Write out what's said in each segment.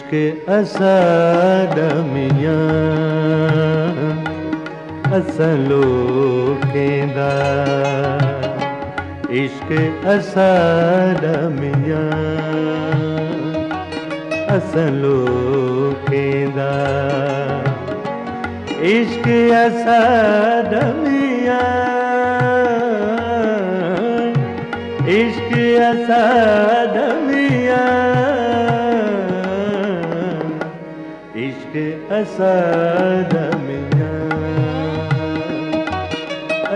इश्क असाडमियां असलोकेंदा इश्क असाडमियां असलोकेंदा इश्क असाडमियां इश्क असाडमियां इश्क असाडमियां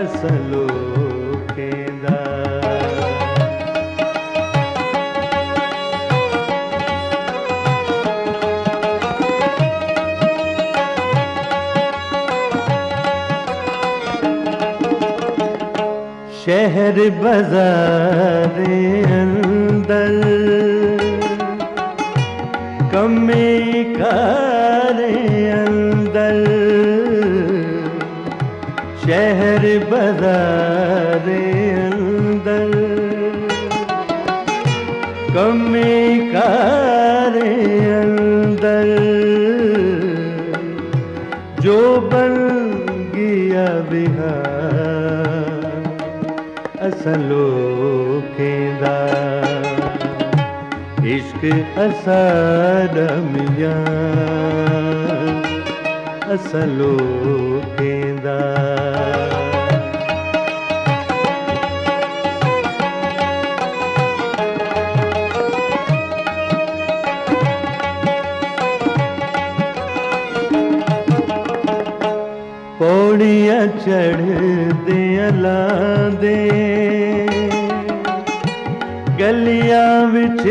असलोकेंदा शहर बाज़ारे अंदर कमे कारे अंदर शहर बाज़ारे अंदर कमे कारे अंदर जो बन गया बिहार असलोकेंदा इश्क असाडमियां असलोकेंदा पौड़ियां चढ़दे लांदे गलियां विच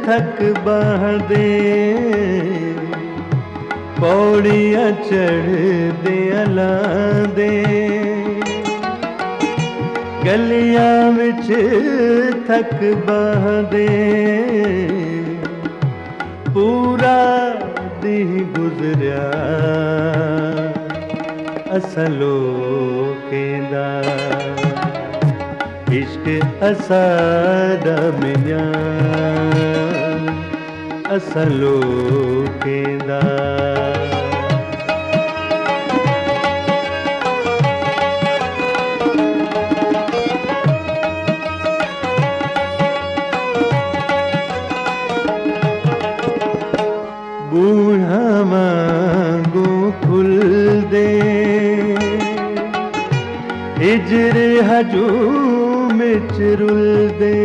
थक बहदे पौड़ियां चढ़दे लांदे गलियां विच थक बहदे पूरा दी गुजरिया असलोकेंदा इश्क असाडमियां असलोकेंदा बूढ़ा मांगू खुल दे हिजर हजूम रुल दे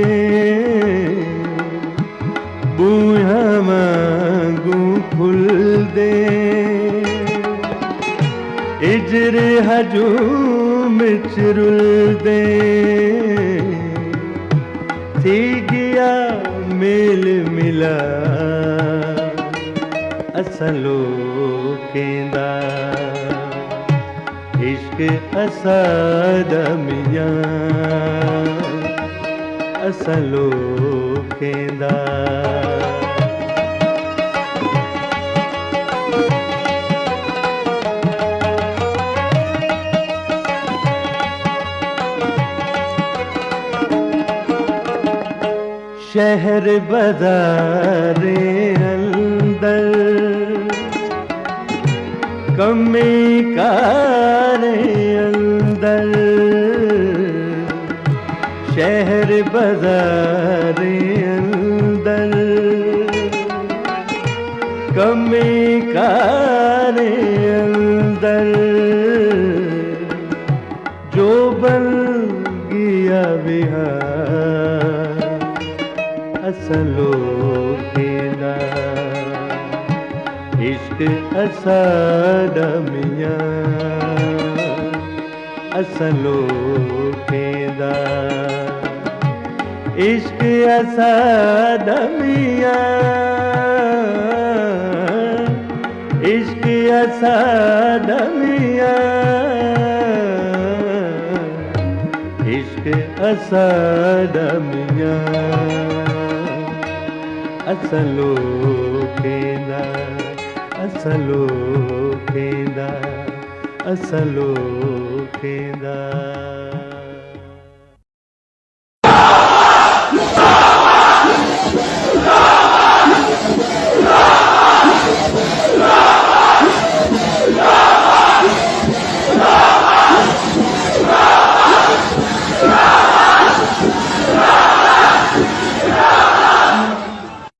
बूढ़ा मांगू खुल दे हिजर हजूम रुल दे थी गया मेल मिला असलोकेंदा इश्क असाडमियां असलोकेंदा शहर बाज़ारे अंदर कमे कारे अंदर शहर बाज़ारे अंदर कमे कारे अंदर जो बन गया बिहार असलोकेंदा इश्क असाडमियां असलोकेंदा इश्क असाडमियां इश्क असाडमियां इश्क असाडमियां असलोकेंदा असलोकेंदा असलोकेंदा